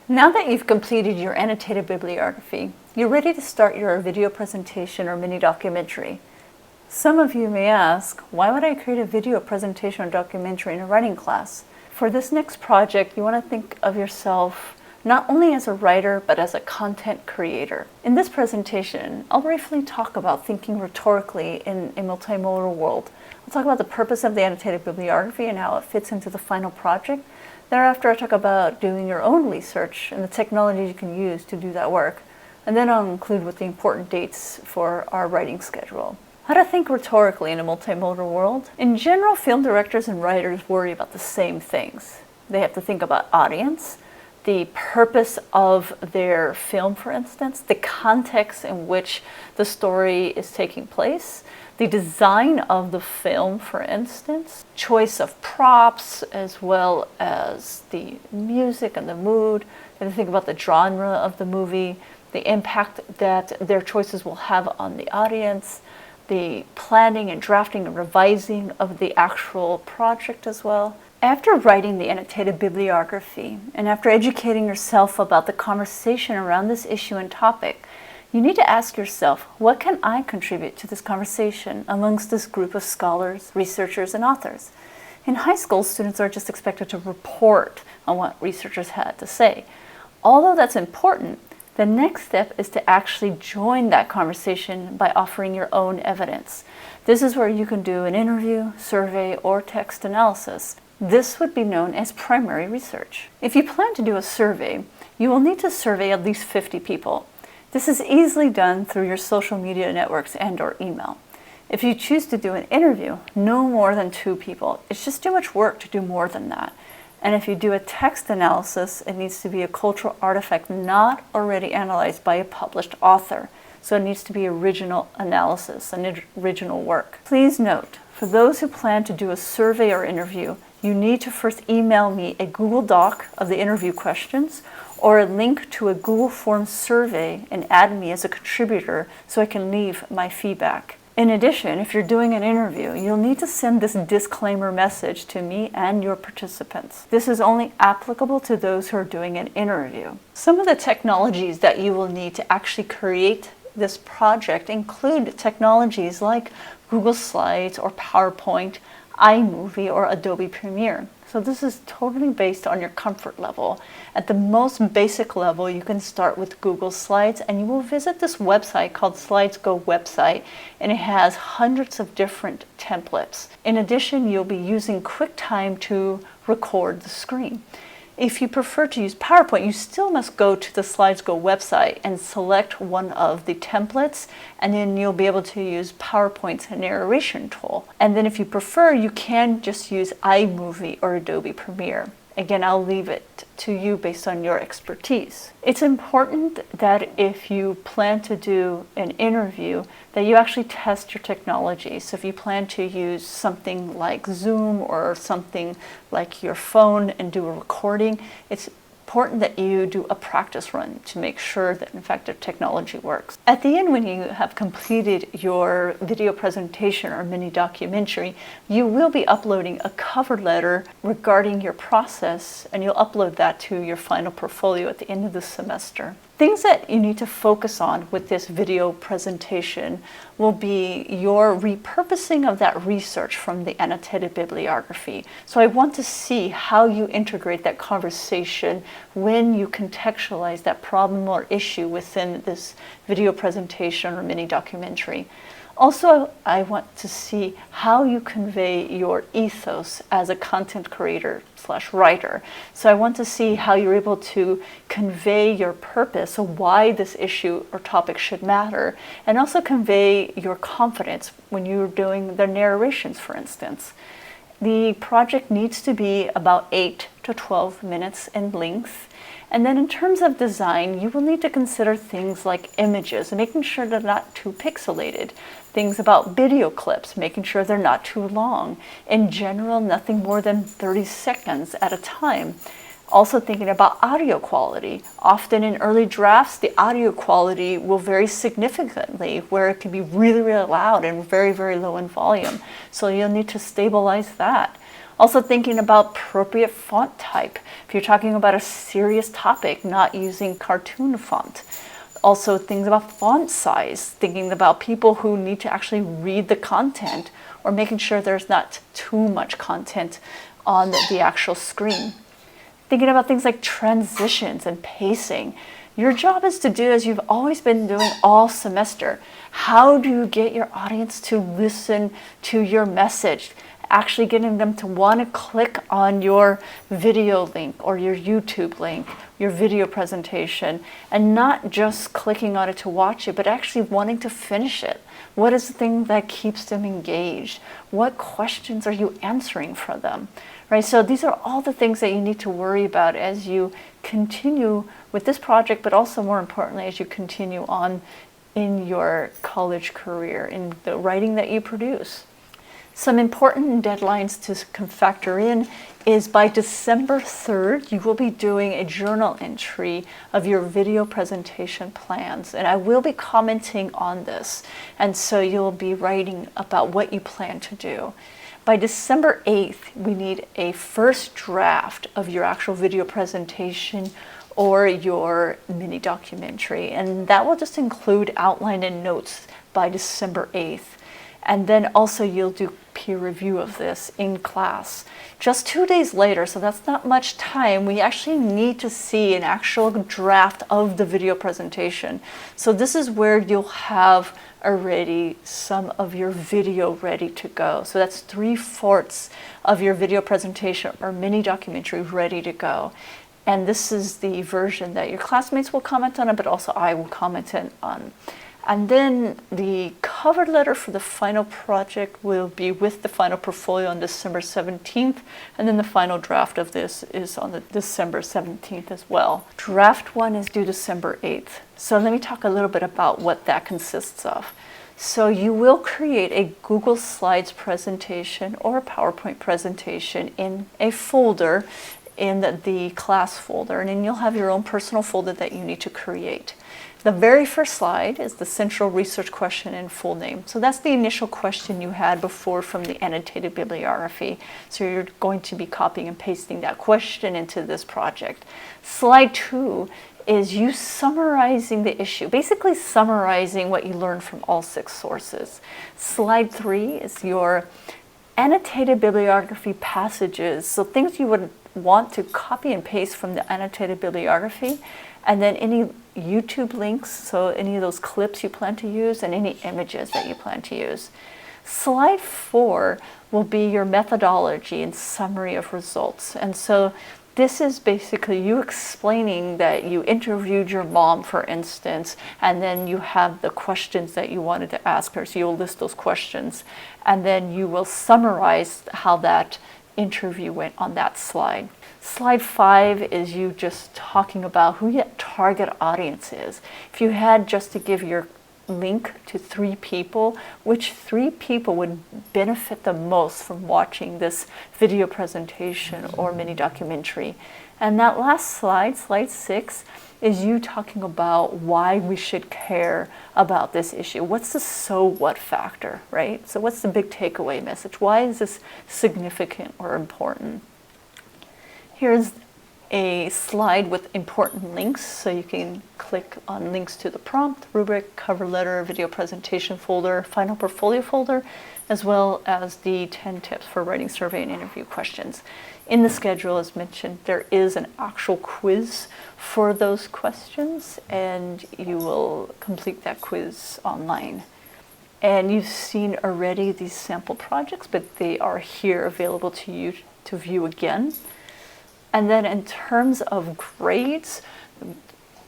Now that you've completed your annotated bibliography, you're ready to start your video presentation or mini documentary. Some of you may ask, why would I create a video presentation or documentary in a writing class? For this next project, you want to think of yourself not only as a writer, but as a content creator. In this presentation, I'll briefly talk about thinking rhetorically in a multimodal world. I'll talk about the purpose of the annotated bibliography and how it fits into the final project. Thereafter, I talk about doing your own research and the technology you can use to do that work. And then I'll include with the important dates for our writing schedule. How to think rhetorically in a multimodal world? In general, film directors and writers worry about the same things. They have to think about audience, the purpose of their film, for instance, the context in which the story is taking place, the design of the film, for instance, choice of props, as well as the music and the mood. They have to think about the genre of the movie, the impact that their choices will have on the audience, the planning and drafting and revising of the actual project as well. After writing the annotated bibliography, and after educating yourself about the conversation around this issue and topic, you need to ask yourself, what can I contribute to this conversation amongst this group of scholars, researchers, and authors? In high school, students are just expected to report on what researchers had to say. Although that's important, the next step is to actually join that conversation by offering your own evidence. This is where you can do an interview, survey, or text analysis. This would be known as primary research. If you plan to do a survey, you will need to survey at least 50 people. This is easily done through your social media networks and/or email. If you choose to do an interview, no more than 2 people. It's just too much work to do more than that. And if you do a text analysis, it needs to be a cultural artifact not already analyzed by a published author. So it needs to be original analysis, an original work. Please note, for those who plan to do a survey or interview, you need to first email me a Google Doc of the interview questions or a link to a Google Forms survey and add me as a contributor so I can leave my feedback. In addition, if you're doing an interview, you'll need to send this disclaimer message to me and your participants. This is only applicable to those who are doing an interview. Some of the technologies that you will need to actually create this project include technologies like Google Slides or PowerPoint, iMovie, or Adobe Premiere. So this is totally based on your comfort level. At the most basic level, you can start with Google Slides, and you will visit this website called SlidesGo website, and it has hundreds of different templates. In addition, you'll be using QuickTime to record the screen. If you prefer to use PowerPoint, you still must go to the SlidesGo website and select one of the templates, and then you'll be able to use PowerPoint's narration tool. And then if you prefer, you can just use iMovie or Adobe Premiere. Again, I'll leave it to you based on your expertise. It's important that if you plan to do an interview, that you actually test your technology. So if you plan to use something like Zoom or something like your phone and do a recording, it's important that you do a practice run to make sure that in fact the technology works. At the end, when you have completed your video presentation or mini documentary, you will be uploading a cover letter regarding your process, and you'll upload that to your final portfolio at the end of the semester. Things that you need to focus on with this video presentation will be your repurposing of that research from the annotated bibliography. So I want to see how you integrate that conversation when you contextualize that problem or issue within this video presentation or mini documentary. Also, I want to see how you convey your ethos as a content creator / writer. So I want to see how you're able to convey your purpose, so why this issue or topic should matter, and also convey your confidence when you're doing the narrations, for instance. The project needs to be about 8 to 12 minutes in length. And then in terms of design, you will need to consider things like images and making sure they're not too pixelated. Things about video clips, making sure they're not too long. In general, nothing more than 30 seconds at a time. Also thinking about audio quality. Often in early drafts, the audio quality will vary significantly, where it can be really, really loud and very, very low in volume. So you'll need to stabilize that. Also thinking about appropriate font type. If you're talking about a serious topic, not using cartoon font. Also things about font size, thinking about people who need to actually read the content, or making sure there's not too much content on the actual screen. Thinking about things like transitions and pacing. Your job is to do as you've always been doing all semester. How do you get your audience to listen to your message? Actually getting them to want to click on your video link or your YouTube link, your video presentation, and not just clicking on it to watch it, but actually wanting to finish it. What is the thing that keeps them engaged? What questions are you answering for them? Right? So these are all the things that you need to worry about as you continue with this project, but also more importantly, as you continue on in your college career, in the writing that you produce. Some important deadlines to factor in is by December 3rd, you will be doing a journal entry of your video presentation plans. And I will be commenting on this. And so you'll be writing about what you plan to do. By December 8th, we need a first draft of your actual video presentation or your mini documentary. And that will just include outline and notes by December 8th. And then also you'll do peer review of this in class. Just 2 days later, so that's not much time, we actually need to see an actual draft of the video presentation. So this is where you'll have already some of your video ready to go. So that's 3/4 of your video presentation or mini documentary ready to go. And this is the version that your classmates will comment on, but also I will comment on. And then the cover letter for the final project will be with the final portfolio on December 17th. And then the final draft of this is on the December 17th as well. Draft 1 is due December 8th. So let me talk a little bit about what that consists of. So you will create a Google Slides presentation or a PowerPoint presentation in a folder in the class folder. And then you'll have your own personal folder that you need to create. The very first slide is the central research question and full name. So that's the initial question you had before from the annotated bibliography. So you're going to be copying and pasting that question into this project. Slide 2 is you summarizing the issue, basically summarizing what you learned from all 6 sources. Slide 3 is your annotated bibliography passages, so things you would want to copy and paste from the annotated bibliography, and then any YouTube links, so any of those clips you plan to use, and any images that you plan to use. Slide 4 will be your methodology and summary of results. And so this is basically you explaining that you interviewed your mom, for instance, and then you have the questions that you wanted to ask her. So you'll list those questions, and then you will summarize how that interview went on that slide. Slide 5 is you just talking about who your target audience is. If you had just to give your link to 3 people, which 3 people would benefit the most from watching this video presentation or mini documentary? And that last slide, slide 6, is you talking about why we should care about this issue. What's the so what factor, right? So what's the big takeaway message? Why is this significant or important? Here's a slide with important links, so you can click on links to the prompt, rubric, cover letter, video presentation folder, final portfolio folder, as well as the 10 tips for writing survey and interview questions. In the schedule, as mentioned, there is an actual quiz for those questions, and you will complete that quiz online. And you've seen already these sample projects, but they are here available to you to view again. And then in terms of grades,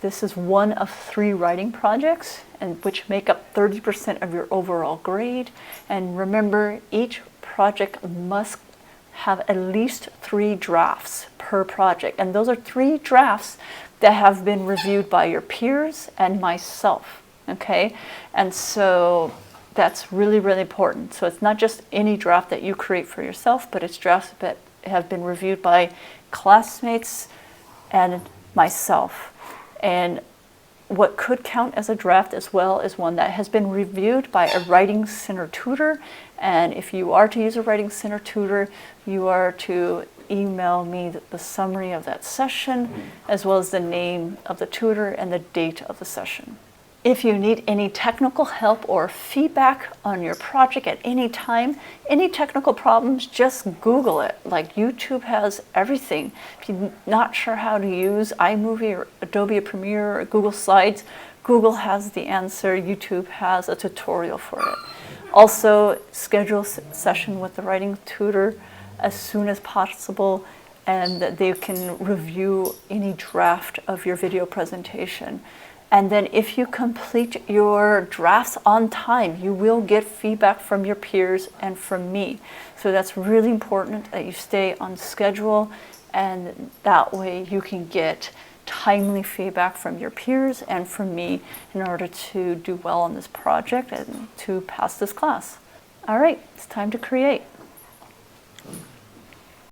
this is one of 3 writing projects, and which make up 30% of your overall grade. And remember, each project must have at least 3 drafts per project. And those are 3 drafts that have been reviewed by your peers and myself, okay? And so that's really, really important. So it's not just any draft that you create for yourself, but it's drafts that have been reviewed by classmates and myself. And what could count as a draft as well is one that has been reviewed by a Writing Center tutor. And if you are to use a Writing Center tutor, you are to email me the summary of that session, as well as the name of the tutor and the date of the session. If you need any technical help or feedback on your project at any time, any technical problems, just Google it. Like YouTube has everything. If you're not sure how to use iMovie or Adobe Premiere or Google Slides, Google has the answer. YouTube has a tutorial for it. Also, schedule a session with the writing tutor as soon as possible, and they can review any draft of your video presentation. And then if you complete your drafts on time, you will get feedback from your peers and from me. So that's really important that you stay on schedule, and that way you can get timely feedback from your peers and from me in order to do well on this project and to pass this class. All right, it's time to create.